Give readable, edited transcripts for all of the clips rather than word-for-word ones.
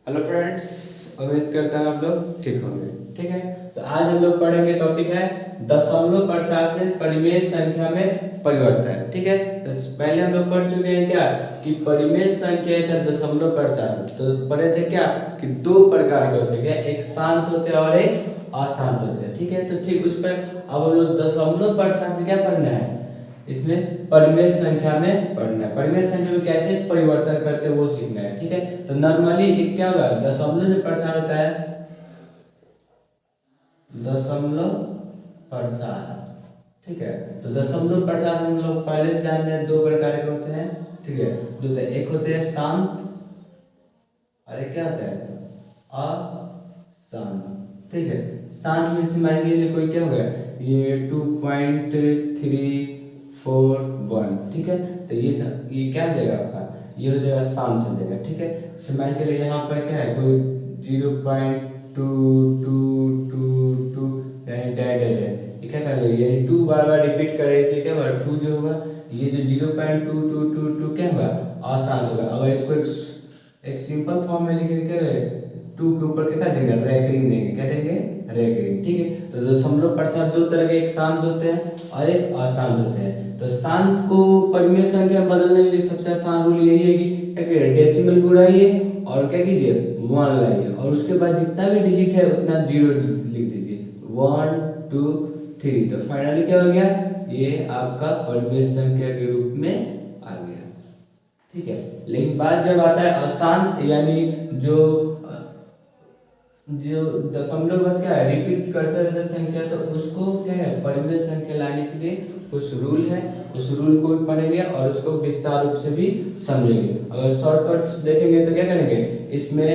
Hello friends, उम्मीद करता हूँ आप लोग ठीक होंगे। ठीक है, तो आज हम लोग पढ़ेंगे, टॉपिक है दशमलव प्रसार से परिमेय संख्या में परिवर्तन। ठीक है, तो पहले हम लोग पढ़ चुके हैं क्या कि परिमेय संख्या का दशमलव प्रसार। तो पढ़े थे क्या कि दो प्रकार के होते हैं, क्या एक शांत होते हैं और एक अशांत होते हैं। ठीक है, तो ठीक उस पर अब हम लोग दशमलव प्रसार से क्या पढ़ना है, इसमें परिमेय संख्या में पढ़ना है, परिमेय संख्या में कैसे परिवर्तन करते हैं वो सीखना है। ठीक है, तो नॉर्मली एक क्या होगा, दशमलव जो प्रसार होता है, दशमलव प्रसार। ठीक है, तो दशमलव प्रसार हम लोग पहले से जानते हैं दो प्रकार के होते हैं। ठीक है, जो तो एक होते हैं शांत और एक क्या होता है अशांत। ठीक है, शांत में से मान लीजिए कोई क्या हो गया, ये 2.341। ठीक है, तो ये क्या हो जाएगा आपका, ये हो जाएगा शांत हो जाएगा। ठीक है, मान चलिए यहाँ पर क्या है कोई 0.2222 ये क्या करेंगे, ये 2 बार बार रिपीट करे, इसलिए क्या होगा 2 जो होगा, ये जो 0.2222 क्या होगा अशांत होगा। अगर इसको एक सिंपल फॉर्म में लिखेंगे क्या है, 2 के ऊपर क्या देंगे, रैकरिंग देंगे, क्या देंगे रैकरिंग। ठीक है, तो दशमलव प्रसार दो तरह के, एक शांत होते हैं और एक अशांत होते हैं। तो शांत को परिमेय संख्या में बदलने के लिए सबसे आसान रूल यही है कि क्या करिए, डेसिमल को उड़ाइए और क्या कीजिए 1 लाइए, और उसके बाद जितना भी डिजिट है उतना 0 लिख दीजिए, 1 2 3। तो फाइनली क्या हो गया, ये आपका परिमेय संख्या के रूप में आ गया। ठीक है, लेकिन बात जब आता है अशांत, यानी जो दशमलव बाद क्या है रिपीट करते रहता है संख्या, तो उसको क्या है परिमेय संख्या लाने के लिए कुछ रूल है, उस रूल को भी पढ़ेंगे और उसको विस्तार रूप से भी समझेंगे। अगर शॉर्टकट देखेंगे तो क्या करेंगे, इसमें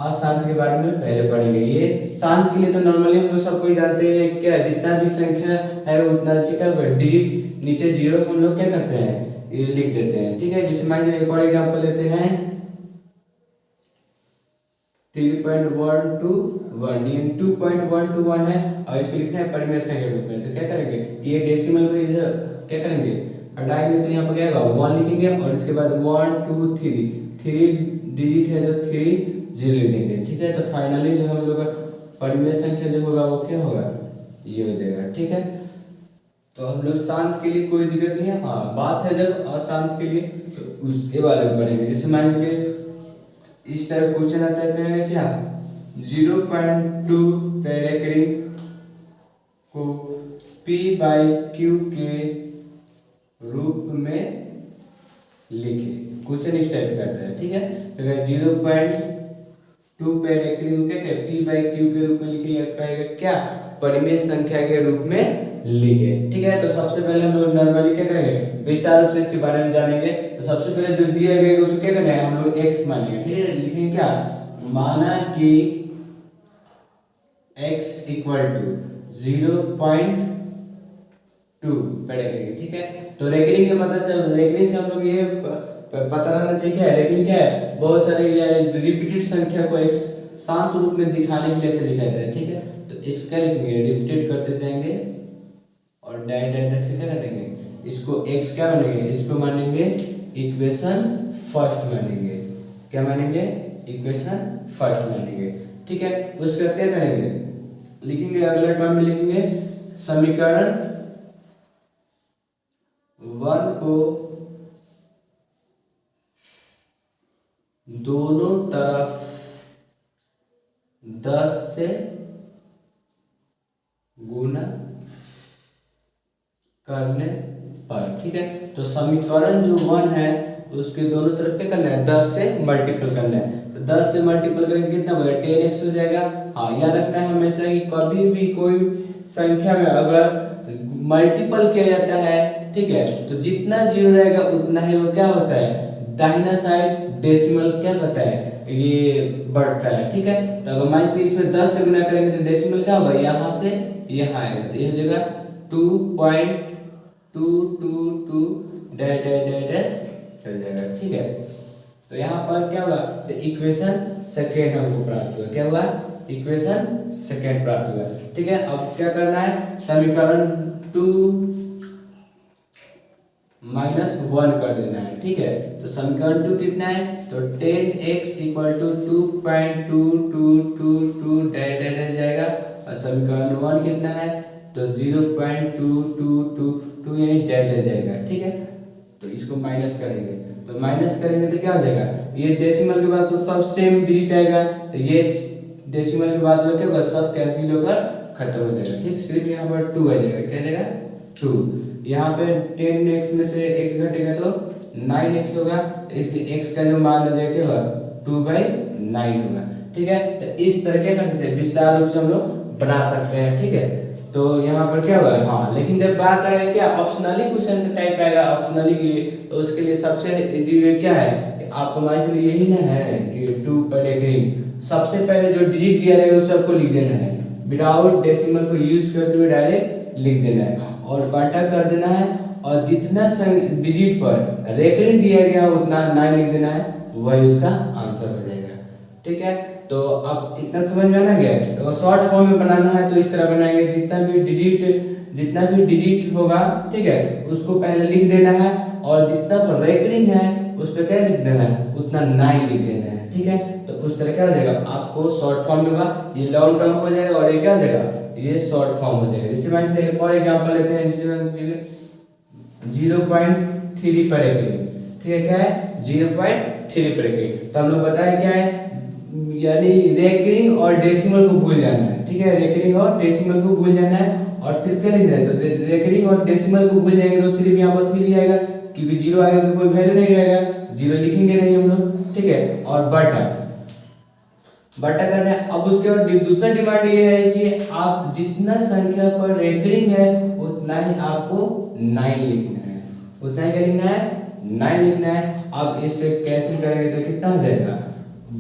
अशांत के बारे में पहले पढ़ेंगे। ये शांत के लिए तो नॉर्मली हम लोग सबको ही जानते हैं, क्या जितना भी संख्या है उतना क्या डिजिट नीचे 0 हम लोग क्या करते हैं, ये लिख देते हैं। ठीक है, जिसमें एक और एग्जाम्पल लेते हैं 3.121, ये 2.121 है और इसको लिखना है परिमेय संख्या के रूप में। तो क्या करेंगे, ये डेसिमल को इधर क्या करेंगे हटाएंगे, तो यहाँ पर क्या होगा 1 लिखेंगे और इसके बाद 1 2 3 डिजिट है जो 3 0 लिख देंगे। ठीक है, तो फाइनली जो हम लोग का परिमेय संख्या जो होगा वो क्या होगा, ये हो जाएगा। ठीक है, तो हम लोग शांत के लिए कोई दिक्कत नहीं है। हाँ, बात है जब अशांत के लिए तो उसके बारे में पढ़ेंगे। जैसे मान लीजिए इस टाइप क्वेश्चन आता है क्या, 0.2 पे रेकरिंग को p/q के रूप में लिखे, क्वेश्चन इस टाइप का आता है। ठीक है, तो अगर 0.2 पे रेकरिंग क्या है p/q के रूप में लिखे, या कहेगा क्या परिमेय संख्या के रूप में लिखे। ठीक है, तो सबसे पहले हम लोग नॉर्मली क्या करेंगे, विस्तार रूप से इसके बारे में जानेंगे। तो सबसे पहले जो दिया गया है उसको क्या करना है, हम लोग x मानेंगे। ठीक है, लिखेंगे क्या, माना कि x इक्वल टू 0.2 पढ़ेंगे। ठीक है, तो रेकरिंग के पता चल, रेकरिंग से हम लोग ये पता रहना चाहिए क्या है, रेकरिंग क्या है, बहुत सारे रिपीटेड संख्या को एक शांत रूप में दिखाने के लिए से लिखा जाता है। ठीक है, तो इसको क्या लिखेंगे, रिपीटेड करते जाएंगे और डायरेक्ट से क्या करेंगे, इसको x क्या मानेंगे, इसको मानेंगे इक्वेशन फर्स्ट मानेंगे। क्या मानेंगे, इक्वेशन फर्स्ट मानेंगे। ठीक है, उसके बाद क्या करेंगे, लिखेंगे अगले टर्म में लिखेंगे समीकरण 1 को दोनों तरफ 10 से गुना करने पर। ठीक है, तो समीकरण जो 1 है उसके दोनों तरफ क्या करना है, 10 से मल्टीपल करना है। तो 10 से मल्टीपल करेंगे कितना होगा, 10x हो जाएगा। हाँ, याद रखना है हमेशा कि कभी भी कोई संख्या में अगर मल्टीपल किया जाता है, ठीक है, तो जितना 0 रहेगा उतना ही वो क्या होता है, दाहिना साइड डेसिमल क्या होता है, ये बढ़ता है। ठीक है, तो अगर मान लीजिए इसमें 10 से गुना करेंगे तो डेसिमल क्या होगा, यहाँ से यहाँ आएगा, तो यह हो जाएगा 2.222 डैश डैश डैश डैश चल जाएगा। ठीक है, तो यहाँ पर क्या होगा, तो इक्वेशन सेकेंड हमको प्राप्त हुआ, क्या हुआ, इक्वेशन सेकेंड प्राप्त हुआ। ठीक है, अब क्या करना है, समीकरण 2 -1 कर देना है, ठीक है। तो समीकरण 2 कितना है, तो 10x equal to 2.2222 dash dash dash जाएगा, और समीकरण 1 कितना है, तो 0.2222 यानी डैश डैश जाएगा, ठीक है। तो इसको माइनस करेंगे, तो माइनस करेंगे तो क्या हो जाएगा, ये डेसिमल के बाद तो सब सेम डिजिट आएगा, तो ये डेसिमल के बाद क्या होगा, सब कैंसिल होकर खत्म हो जाएगा, ठीक। सिर्फ यहाँ पर 2 आ जाएगा, क्या जाएगा 2। यहाँ पे 10x में से x घटेगा तो 9x होगा, इसलिए x का जो मान हो जाएगा क्या होगा, 2/9 होगा, ठीक है। तो इस तरह क्या कर सकते हैं, विस्तार रूप से हम लोग बना सकते हैं, ठीक है। तो यहाँ पर क्या होगा, हाँ, लेकिन जब बात आएगा क्या ऑप्शनली क्वेश्चन का टाइप आएगा ऑप्शनली के लिए, तो उसके लिए सबसे इजी वे क्या है, आपको मान चलिए यही ना है कि 2 पर डिग्री, सबसे पहले जो डिजिट दिया रहेगा उस सबको लिख देना है, विदाउट डेसिमल को यूज करते हुए डायरेक्ट लिख देना है, और बटा कर देना है, और जितना डिजिट पर रेकरिंग दिया गया उतना 9 लिख देना है, वही उसका आंसर हो जाएगा, ठीक है। तो अब इतना समझ में आना गया, तो शॉर्ट फॉर्म में बनाना है तो इस तरह बनाएंगे, जितना भी डिजिट होगा, ठीक है, उसको पहले लिख देना है, और जितना पर रेकरिंग है उस पर क्या लिख देना है, उतना 9 लिख देना है, ठीक है। तो उस तरह क्या हो जाएगा, आपको शॉर्ट फॉर्म में होगा, ये लॉन्ग टर्म हो जाएगा, और ये क्या हो जाएगा, ये शॉर्ट फॉर्म हो जाएगा। इससे मान लीजिए एक और एग्जांपल लेते हैं, जिसमें 0.3 पर एकड़, ठीक है, क्या है 0.3 पर एकड़। तो हम लोग बताए क्या है, यानी रेकरिंग और डेसिमल को भूल जाना है, ठीक है, रेकरिंग और डेसिमल को भूल जाना है, और सिर्फ क्या लिखना है, तो रेकरिंग और डेसिमल को भूल जाएंगे तो सिर्फ यहाँ पर 3 आएगा, क्योंकि 0 आएगा तो कोई वैल्यू नहीं रहेगा, 0 लिखेंगे नहीं हम लोग, ठीक है। और बटा करना है। अब उसके बाद दूसरा डिमांड ये है कि आप जितना संख्या पर रेकरिंग है उतना ही आपको 9 लिखना है, उतना ही क्या लिखना है, 9 लिखना है। अब इससे कैंसिल करेंगे तो कितना हो जाएगा,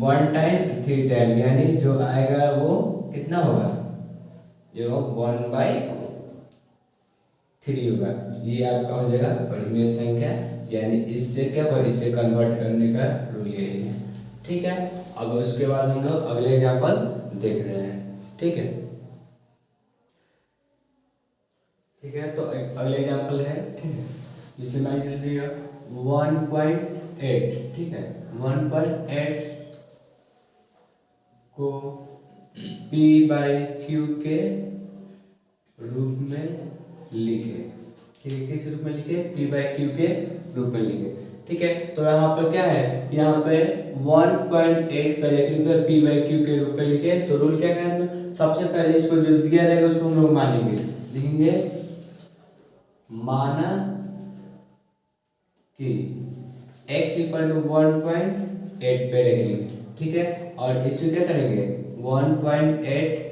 1 टाइम 3 टाइम, यानी जो आएगा वो कितना होगा, जो 1/3 होगा, ये आपका हो जाएगा परिमेय संख्या, यानी इससे क्या होगा, इससे कन्वर्ट करने का रूल यही है, ठीक है। अब उसके बाद हम लोग अगले एग्जांपल देख रहे हैं, ठीक है, ठीक है। तो अगले एग्जांपल है, ठीक है, जिससे मैं चल दिया 1.8, ठीक है, 1.8 को p/q के रूप में लिखे, ठीक है, किस रूप में लिखे, p/q के रूप में लिखे, ठीक है। तो यहाँ पर क्या है, यहाँ पे 1.8 पर रेकरिंग p/q के रूप में लिखे, तो रूल क्या है, सबसे पहले इसको जो दिया रहेगा उसको हम लोग मानेंगे, लिखेंगे माना कि x इक्वल टू 1.8 पे रेकरिंग, ठीक है, और इसको क्या करेंगे 1.8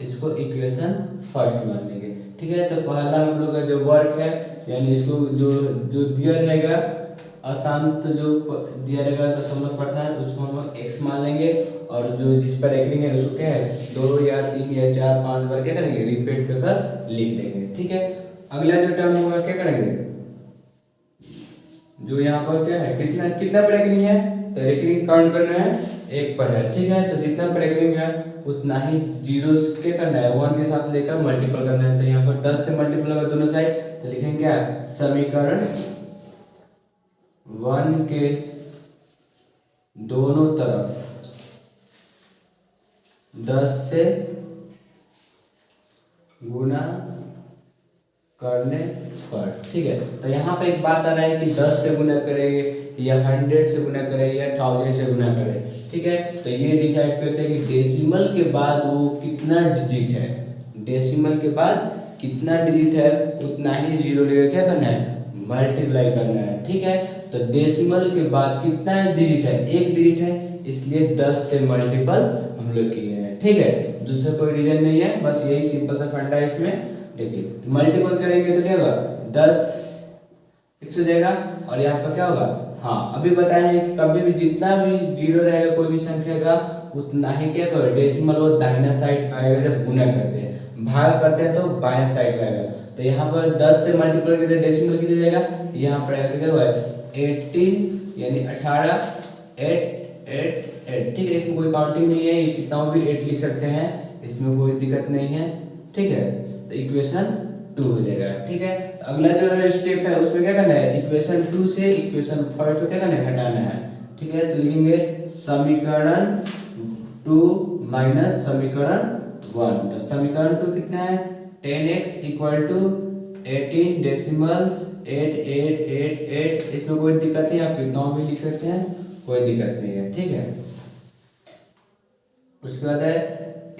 इसको इक्वेशन फर्स्ट मान लेंगे, ठीक है। तो पहला हम लोग का जो वर्क है, यानी इसको जो जो दिया रहेगा अशांत जो दिया रहेगा दशमलव %, उसको हम लोग x मान लेंगे, और जो जिस पर रेकरिंग है उसको क्या है 2 या 3 या 4 5 बार क्या करेंगे, रिपीट कर लिख देंगे, ठीक है। अगला जो टर्म होगा क्या करेंगे, जो यहाँ पर क्या है, कितना कितना पर रेकरिंग है, तो रेकरिंग काउंट करना है 1 पर है, ठीक है। तो जितना पर रेकरिंग है उतना ही जीरो क्या करना है, 1 के साथ लेकर मल्टीपल करना है, तो यहाँ पर 10 से मल्टीपल होगा दोनों साइड, तो लिखेंगे क्या, समीकरण 1 के दोनों तरफ 10 से गुना करने पर, ठीक है। तो यहाँ पे एक बात आ रहा है कि 10 से गुना करेंगे या 100 से गुना करें या 1000 से गुना करें, ठीक है। तो ये डिसाइड करते हैं कि डेसिमल के बाद वो कितना डिजिट है, डेसिमल के बाद कितना डिजिट है उतना ही जीरो लेकर क्या करना है, मल्टीप्लाई करना है, ठीक है। तो डेसिमल के बाद कितना डिजिट है, 1 डिजिट है, इसलिए 10 से मल्टीपल हम लोग किए हैं, ठीक है। दूसरा कोई रीजन नहीं है, बस यही सिंपल सा फंडा है इसमें। देखिए मल्टीपल करेंगे तो क्या होगा, 10 फिक्स हो जाएगा, और यहाँ पर क्या होगा, हाँ अभी बताए हैं कि कभी भी जितना भी जीरो रहेगा कोई भी संख्या का उतना ही क्या करो, डेसिमल वो दाहिना साइड आएगा, जब गुना करते हैं भाग करते हैं तो बायां साइड आएगा। तो यहाँ पर 10 से मल्टीपल करते डेसिमल कितना जाएगा, यहाँ पर आएगा तो क्या होगा 18 यानी 18 8, ठीक है। इसमें कोई काउंटिंग नहीं है, कितना भी 8 लिख सकते हैं, इसमें कोई दिक्कत नहीं है, ठीक है। तो इक्वेशन टू हो जाएगा। ठीक है, तो अगला जो स्टेप है उसमें क्या करना है, इक्वेशन 2 से इक्वेशन फर्स्ट को क्या करना है, घटाना है। ठीक है, तो लिखेंगे समीकरण 2 माइनस समीकरण 1। तो समीकरण 2 कितना है, 10x इक्वल टू 18 डेसिमल 8888। इसमें कोई दिक्कत नहीं, आप कितना भी लिख सकते हैं, कोई दिक्कत नहीं है। ठीक है, उसके बाद है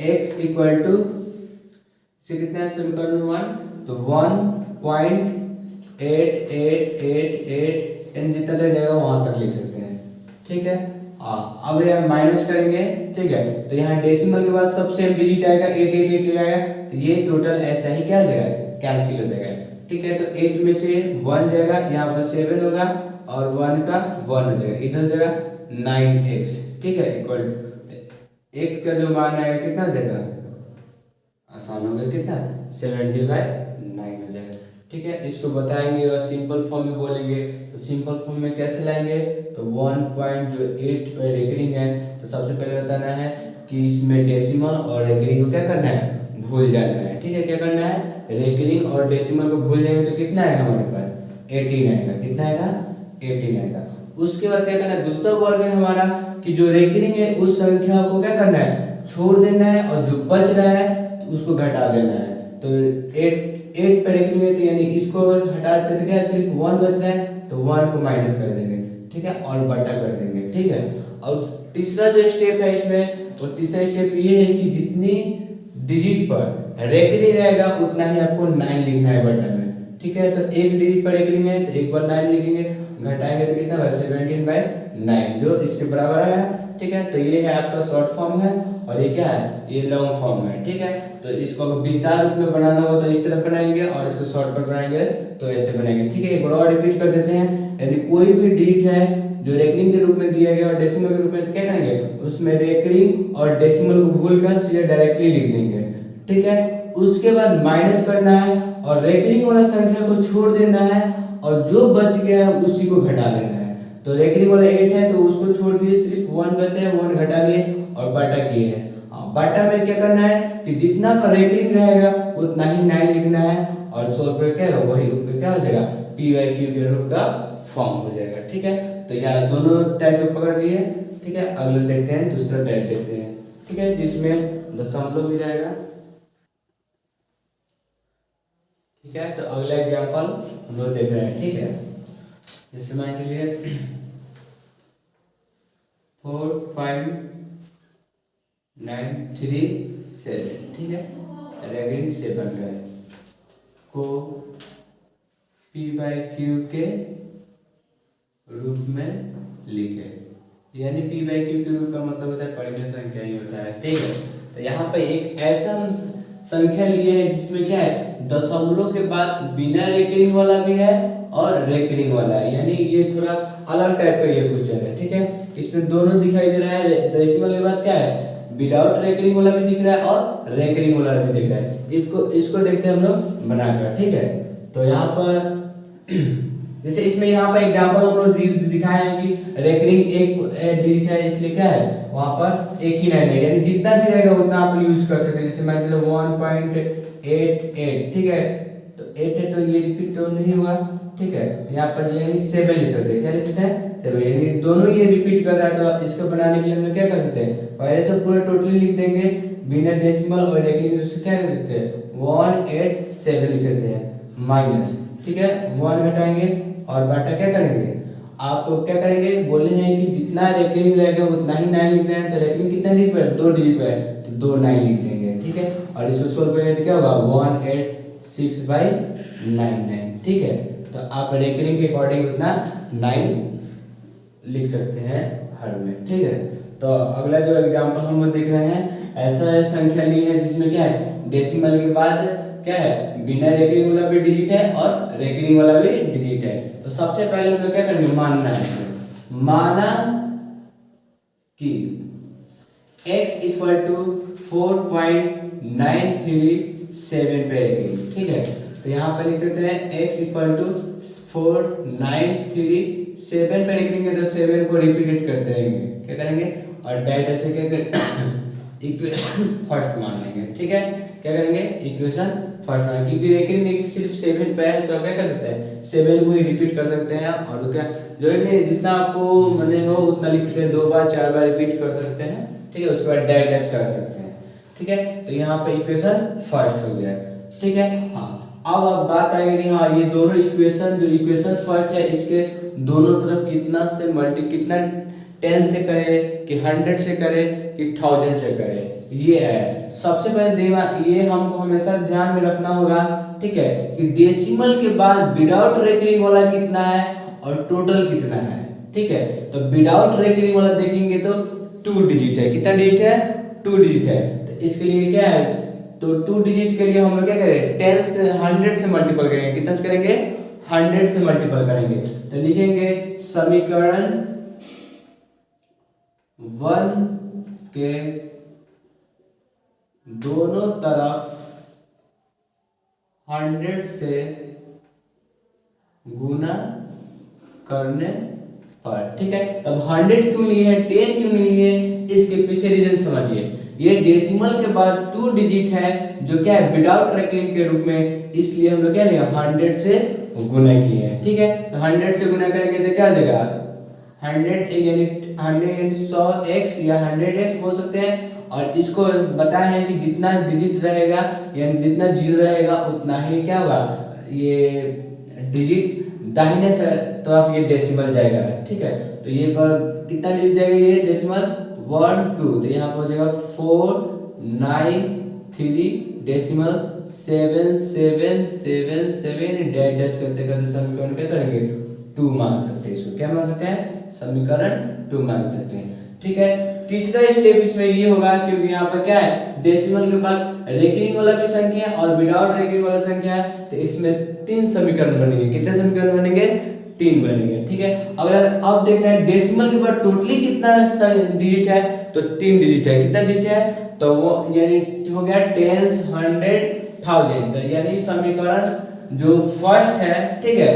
x इक्वल टू से कितना है समीकरण 1, तो 1.8888 यानी जितना तक जाएगा वहां तक लिख सकते हैं। ठीक है, अब यह माइनस करेंगे। ठीक है, तो यहाँ डेसिमल के बाद सब सेम डिजिट आएगा, 888 आएगा, तो ये टोटल ऐसा ही क्या हो जाएगा, कैंसिल हो जाएगा। ठीक है, तो 8 में से 1 जाएगा, यहाँ पर 7 होगा और 1 का 1 हो जाएगा, इधर जाएगा 9x। ठीक है, इक्वल x का जो मान आएगा कितना देगा, आसान हो गया, कितना 70/9 हो जाएगा। ठीक है, इसको बताएंगे और सिंपल फॉर्म में बोलेंगे, तो सिंपल फॉर्म में कैसे लाएंगे, तो 1.8 रेकरिंग है, तो सबसे पहले बताना है कि इसमें डेसिमल और रेकरिंग को क्या करना है, भूल जाना है। ठीक है, क्या करना है, रेकरिंग और डेसिमल को भूल जाएंगे तो कितना आएगा हमारे पास, 18 आएगा। कितना आएगा, 18 आएगा। उसके बाद क्या करना है, दूसरा वर्ग है हमारा कि जो रेकरिंग है उस संख्या को क्या करना है, छोड़ देना है, और जो बच रहा है तो उसको घटा देना है। तो 8 पे रेकरिंग है, तो यानी इसको हटा देते तो क्या सिर्फ 1 बच रहा है, तो 1 को माइनस कर देंगे। ठीक है, और बटा कर देंगे। ठीक है, और तीसरा जो स्टेप है इसमें, वो तीसरा स्टेप ये है कि जितनी डिजिट पर रेकरिंग रहेगा उतना ही आपको 9 लिखना है बटा में। ठीक है, तो एक डिजिट पर रेकरिंग है तो एक बार 9 लिखेंगे, घटाएंगे तो कितना होगा, 17/9 जो इसके बराबर है। ठीक है, तो ये है आपका शॉर्ट फॉर्म है, और ये क्या है, ये लॉन्ग फॉर्म है। ठीक है, तो इसको अगर विस्तार रूप में बनाना हो तो इस तरह बनाएंगे, और इसको शॉर्टकट बनाएंगे तो ऐसे बनाएंगे। ठीक है, एक बार और रिपीट कर देते हैं, यदि कोई भी डिजिट है जो रेकरिंग के रूप में दिया गया और डेसिमल के रूप में, तो क्या करेंगे, उसमें रेकरिंग और डेसिमल को भूलकर सीधे डायरेक्टली लिख देंगे। ठीक है, उसके बाद माइनस करना है और रेकरिंग वाला संख्या को छोड़ देना है, और जो बच गया है उसी को घटा लेना है। तो रेकरिंग वाला 8 है तो उसको छोड़ दिए, सिर्फ 1 बचा है, 1 घटा लिए और बटा किए हैं। बटा में क्या करना है कि जितना पर रेकरिंग रहेगा उतना ही 9 लिखना है, और 100 पे क्या है वही उसमें क्या हो जाएगा, p/q के रूप का फॉर्म हो जाएगा। ठीक है, तो यहाँ दोनों टाइप को पकड़ लिए। ठीक है, अगले देखते हैं, दूसरा टाइप देखते हैं। ठीक है, जिसमें दशमलव भी जाएगा। ठीक है, तो अगला एग्जांपल हम लोग देख रहे हैं। ठीक है, जैसे मान लीजिए 4.937। ठीक है, रेकरिंग 7 का है, को p/q के रूप में लिखे, यानी p/q के रूप का मतलब होता है परिमेय संख्या ही होता है। ठीक है, तो यहाँ पे एक ऐसा संख्या लिए है जिसमें क्या है, दशमलव के बाद बिना रेकरिंग वाला भी है और रेकरिंग वाला है, यानी ये थोड़ा अलग टाइप का ये क्वेश्चन है। ठीक है, इसमें दोनों दिखाई दे रहा है, डेसिमल के बाद क्या है, विदाउट रेकरिंग वाला भी दिख रहा है और रेकरिंग वाला भी दिख रहा है। इसको देखते हैं हम लोग बनाकर। ठीक है, तो यहाँ पर जैसे इसमें यहाँ पर एग्जांपल हम लोग दिखाए हैं कि रेकरिंग एक डिजिट है, इसलिए क्या है वहां पर एक ही लाइन है, यानी जितना भी रहेगा उतना आप यूज कर सकते हैं। जैसे मान लीजिए 1.88। ठीक है, तो 8 है तो ये रिपीट तो नहीं हुआ। ठीक है, यहाँ पर यानी 7 लिख सकते हैं, क्या लिख सकते हैं, 7, यानी दोनों ये रिपीट कर रहा है। तो इसको बनाने के लिए हम लोग क्या कर सकते हैं, पहले तो पूरा टोटली लिख देंगे बिना डेसिमल और रेकरिंग से, क्या कर सकते हैं 187 लिख सकते हैं माइनस। ठीक है, 1 घटाएंगे और बटा क्या करेंगे, आप क्या करेंगे, बोले हैं कि जितना रेकरिंग रहेगा उतना ही 9 लिखना है। तो रेकरिंग कितना डिजिट पर, 2 डिजिट पर, तो 2 9 लिख देंगे। ठीक है, और इसको सोल्व करेंगे तो क्या होगा 186/99। ठीक है, तो आप रेकरिंग के अकॉर्डिंग उतना 9 लिख सकते हैं हर में। ठीक है, तो अगला जो एग्जांपल हम लोग देख रहे हैं, ऐसा संख्या ली है जिसमें क्या है, डेसिमल के बाद क्या है, बिना रेकरिंग वाला भी डिजिट है और रेकरिंग वाला भी डिजिट है। तो सबसे पहले हम लोग क्या करेंगे, मानना है, माना कि x इक्वल टू 4.937 पे रेकरिंग। ठीक है, तो यहाँ पर लिख सकते हैं x इक्वल टू 4.937 पे रेकरिंग है, तो 7 को रिपीटेड करते रहेंगे, क्या करेंगे, और डायरेक्ट ऐसे क्या करेंगे, इक्वेशन फर्स्ट मान लेंगे। ठीक है, क्या करेंगे, इक्वेशन फर्स्ट वन, क्योंकि रेकरिंग सिर्फ 7 पे है तो आप क्या कर सकते हैं 7 को ही रिपीट कर सकते हैं। और क्या जो है जितना आपको मैंने हो उतना लिख सकते हैं, 2 बार 4 बार रिपीट कर सकते हैं, ठीक है। उसके बाद डैश कर सकते हैं, ठीक है। तो यहाँ पे इक्वेशन फर्स्ट हो गया, ठीक है। हाँ अब बात आएगी कि हाँ ये दोनों इक्वेशन, जो इक्वेशन फर्स्ट है इसके दोनों तरफ कितना से कितना 10 से करे कि 100 से करे कि 1000 से करे, ये है। सबसे पहले ये हमको हमेशा ध्यान में रखना होगा, ठीक है, कि डेसिमल के बाद विदाउट रेकरिंग वाला कितना है और टोटल कितना है, ठीक है। तो विदाउट रेकरिंग वाला देखेंगे तो 2 डिजिट है, कितना डिजिट है 2 डिजिट है। तो इसके लिए क्या है, तो 2 डिजिट के लिए हम लोग क्या करें 10 से 100 से मल्टीपल करेंगे, कितना से करेंगे 100 से मल्टीपल करेंगे। तो लिखेंगे समीकरण 1 के दोनों तरफ 100 से गुना करने पर, ठीक है। तब 100 क्यों लिए है 10 क्यों नहीं लिए, इसके पीछे रीजन समझिए। ये डेसिमल के बाद 2 डिजिट है जो क्या है विदाउट रेकरिंग के रूप में, इसलिए हम लोग क्या लेंगे 100 से गुना किए हैं, ठीक है। तो 100 से गुना करेंगे तो क्या देगा 100 यानी 100x या 100x बोल सकते हैं। और इसको बताया है कि जितना डिजिट रहेगा यानी जितना जीरो रहेगा उतना ही क्या होगा, ये डिजिट दाहिने तरफ ये डेसिमल जाएगा, ठीक है। तो ये पर कितना डिजिट जाएगा, ये डेसिमल 1 2, तो यहाँ पर हो जाएगा 4 9 3 डेसिमल 7 7 7 7 डैश करते करते समीकरण क्या करेंगे 2 मान सकते हैं। इसको क्या मान सकते हैं समीकरण 2 मान सकते हैं, ठीक है। तीसरा स्टेप इसमें ये होगा, क्योंकि यहाँ पर क्या है डेसिमल के बाद रेकरिंग वाला भी संख्या और विदाउट रेकरिंग वाला संख्या है, तो इसमें 3 समीकरण बनेंगे। कितने समीकरण बनेंगे 3 बनेंगे, ठीक है। अगर अब देखना है डेसिमल के बाद टोटली कितना डिजिट है, तो 3 डिजिट है। कितना डिजिट है, तो वो यानी हो गया 10 100 1000। तो यानी समीकरण जो फर्स्ट है, ठीक है,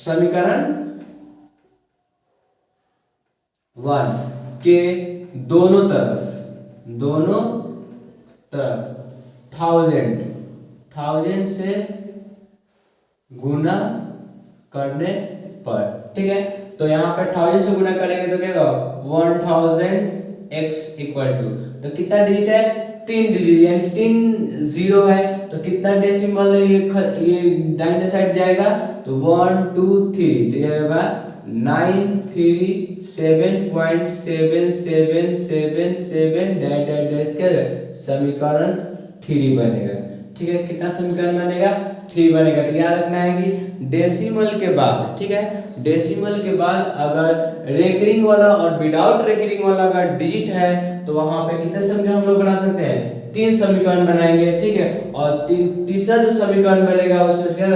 समीकरण 1 के दोनों तरफ 1000 से गुना करने पर, ठीक है। तो यहाँ पे 1000 से गुना करेंगे तो क्या होगा 1000x इक्वल टू, तो कितना डिजिट है 3 डिजिट यानी 3 जीरो है। तो कितना डेसिमल है ये दाहिने साइड जाएगा, तो 1 2 3, तो ये होगा 937.7777 डैश क्या समीकरण 3 बनेगा, ठीक है। कितना समीकरण बनेगा 3 बनेगा। तो याद रखना है कि डेसिमल के बाद, ठीक है, डेसिमल के बाद अगर रेकरिंग वाला और विदाउट रेकरिंग वाला अगर डिजिट है तो वहां पे कितने समीकरण हम लोग बना सकते हैं 3 समीकरण बनाएंगे, ठीक है। और तीसरा जो समीकरण बनेगा उसमें क्या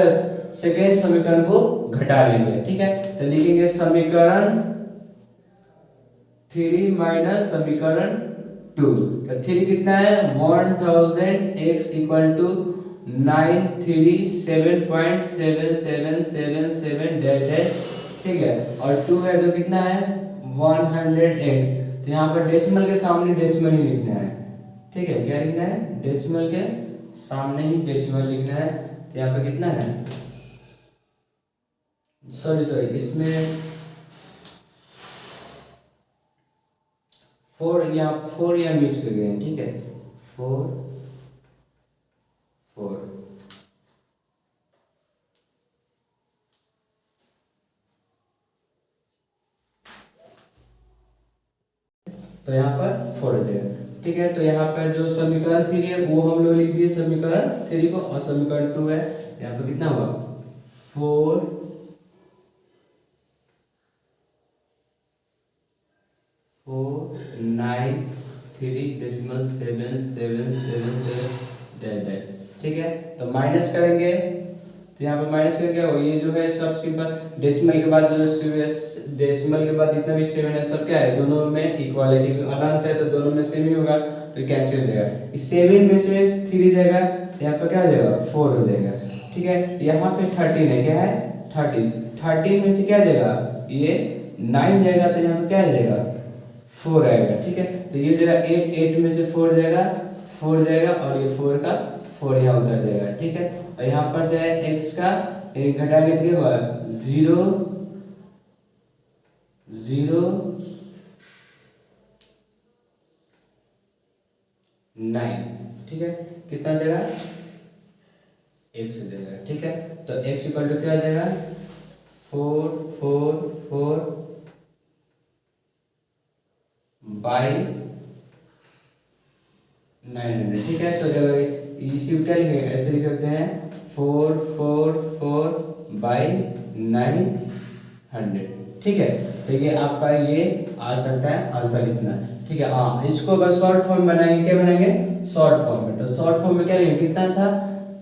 सेकेंड समीकरण को घटा लेंगे, ठीक है। तो लिखेंगे समीकरण 3 माइनस समीकरण 2। तो 3 कितना है 1000x इक्वल टू 937.7777 डैश, ठीक है। और 2 है तो कितना है 100x। तो यहाँ पर डेसिमल के सामने डेसिमल ही लिखना है, ठीक है। क्या लिखना है डेसिमल के सामने ही डेसिमल लिखना है। तो यहाँ पे कितना है सॉरी इसमें 4 यहाँ मिस कर गए, ठीक है 4 4। तो यहाँ पर 4 हो जाएगा, ठीक है। तो यहाँ पर जो समीकरण 3 है वो हम लोग लिख दिए समीकरण 3 को, और समीकरण 2 है यहाँ पर कितना होगा 4 4 9 3.7777 ठीक है। तो माइनस करेंगे तो यहाँ पे माइनस करके क्या होगा ये जो है सब सिंपल डेसिमल के बाद डेसिमल के बाद जितना भी 7 है सब क्या है दोनों में इक्वल है, क्योंकि अनंत है तो दोनों में सेम ही होगा तो कैंसिल हो जाएगा। इस 7 में से 3 जाएगा यहाँ पे क्या हो जाएगा 4 हो जाएगा, ठीक है। यहाँ पे 13 है, क्या है 13 में से क्या जाएगा ये 9 जाएगा तो यहाँ पे क्या आ जाएगा 4 आएगा, ठीक है। तो ये जगह 8 में से 4 जाएगा और ये 4 का 4 यहाँ उतर जाएगा, ठीक है। और यहाँ पर जो है x का घटाएंगे तो क्या होगा 0 0 9, ठीक है। कितना देगा x देगा, ठीक है। तो x इक्वल टू क्या आ जाएगा 4 4 4 बाई 900, ठीक है। तो जब इसी को क्या लिखेंगे ऐसे लिख सकते हैं 4 4 4 बाई 900, ठीक है। तो ये आपका ये आ सकता है आंसर इतना, ठीक है। हाँ, इसको अगर शॉर्ट फॉर्म बनाएंगे, क्या बनाएंगे शॉर्ट फॉर्म में, तो शॉर्ट फॉर्म में क्या लेंगे कितना था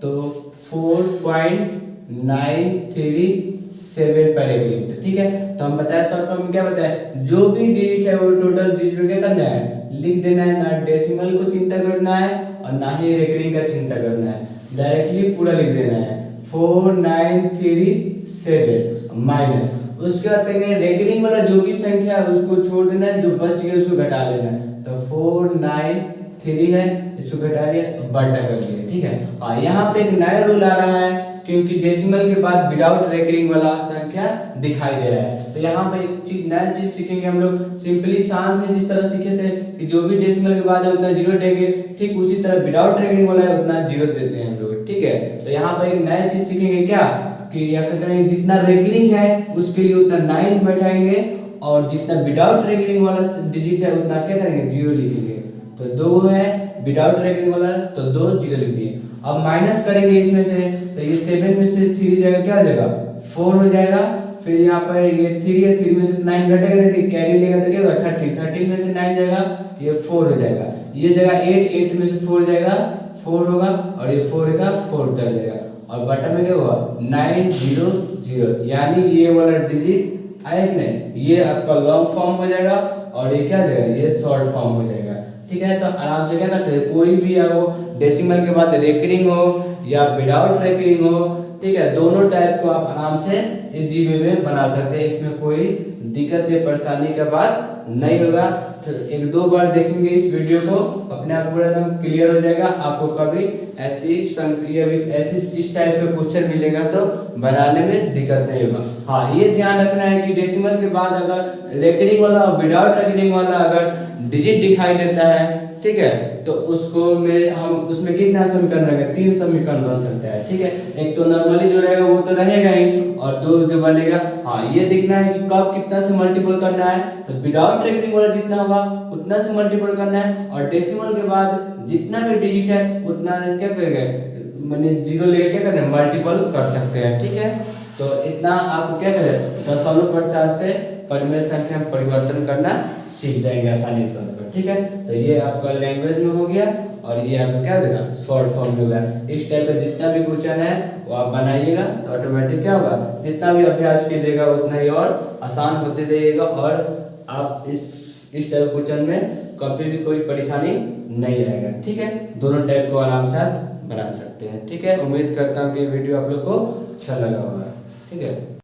तो 4.937 पर यूनिट, ठीक है। तो हम बताया शॉर्ट फॉर्म में क्या बताया, जो भी डिजिट है वो टोटल डिजिट क्या करना है लिख देना है, ना डेसिमल को चिंता करना है और ना ही रेकरिंग का चिंता करना है, डायरेक्टली पूरा लिख देना है 4937 माइनस, उसके बाद कहेंगे रेकरिंग वाला जो भी संख्या है उसको छोड़ देना है, जो बच गया उसको घटा लेना है। तो 493 है, इसको घटा दिया बटा कर दिया, ठीक है। हाँ, यहाँ पे एक नया रूल आ रहा है क्योंकि डेसिमल के बाद विदाउट रेकरिंग वाला संख्या दिखाई दे रहा है। तो यहाँ पे एक चीज नया चीज सीखेंगे हम लोग, सिंपली शांत में जिस तरह सीखे थे कि जो भी डेसिमल के बाद है उतना जीरो देंगे, ठीक उसी तरह विदाउट रेकरिंग वाला है उतना जीरो देते हैं हम लोग, ठीक है। तो यहाँ पे एक नया चीज सीखेंगे क्या कि यहाँ करेंगे जितना रेकरिंग है उसके लिए उतना 9 बैठाएंगे और जितना विदाउट रेकरिंग वाला डिजिट है उतना क्या करेंगे जीरो लिखेंगे। तो 2 है विदाउट रेकरिंग वाला तो 2 जीरो लिख दिए। अब माइनस करेंगे इसमें से तो ये 7 में से 3 जाएगा क्या हो जाएगा 4 हो जाएगा, फिर यहाँ पर ये 3 है 3 में से 9 घटेगा नहीं कैरी लेगा तो क्या होगा 13 में से 9 जाएगा ये 4 हो जाएगा, ये जगह 8 में से 4 जाएगा 4 होगा और ये 4 का 4 उतर जाएगा और बटन में क्या होगा 900, यानी ये वाला डिजिट आया कि नहीं, ये आपका लॉन्ग फॉर्म हो जाएगा और ये क्या हो जाएगा ये शॉर्ट फॉर्म हो जाएगा, ठीक है। तो आराम से क्या करते हैं कोई भी हो डेसिमल के बाद रेकरिंग हो या विदाउट रेकरिंग हो, ठीक है, दोनों टाइप को आप आराम से इजी वे में बना सकते हैं, इसमें कोई दिक्कत या परेशानी का बात नहीं होगा। तो 1-2 बार देखेंगे इस वीडियो को अपने आप पूरा एकदम क्लियर हो जाएगा, आपको कभी ऐसी इस टाइप का क्वेश्चन मिलेगा तो बनाने में दिक्कत नहीं होगा। हाँ, ये ध्यान रखना है कि डेसिमल के बाद अगर रेकरिंग वाला और विदाउट रेकरिंग वाला अगर डिजिट दिखाई देता है, ठीक है, तो उसको हम उसमें कितना समीकरण रहेगा 3 समीकरण बन सकता है, ठीक है। एक तो नॉर्मली जो रहेगा वो तो रहेगा ही और 2 जो बनेगा, हाँ ये देखना है कि कब कितना से मल्टीपल करना है, तो विदाउट रेकरिंग वाला जितना होगा उतना से मल्टीपल करना है और डेसिमल के बाद जितना भी डिजिट है उतना क्या करेंगे मैंने जीरो लेके क्या करते हैं मल्टीपल कर सकते हैं, ठीक है। तो इतना आपको क्या करें दशमलव प्रचार से परिमेय संख्या में परिवर्तन करना सीख जाएंगे आसानी तौर पर, ठीक है। तो ये आपका लैंग्वेज में हो गया और ये आपका क्या हो जाएगा शॉर्ट फॉर्म में होगा। इस टाइप का जितना भी क्वेश्चन है वो आप बनाइएगा तो ऑटोमेटिक क्या होगा जितना भी अभ्यास कीजिएगा उतना ही और आसान होते जाइएगा और आप इस टाइप क्वेश्चन में कभी भी कोई परेशानी नहीं आएगा, ठीक है। दोनों टाइप को आराम से बना सकते हैं, ठीक है। उम्मीद करता हूँ कि वीडियो आप लोग को अच्छा लगा होगा, ठीक है।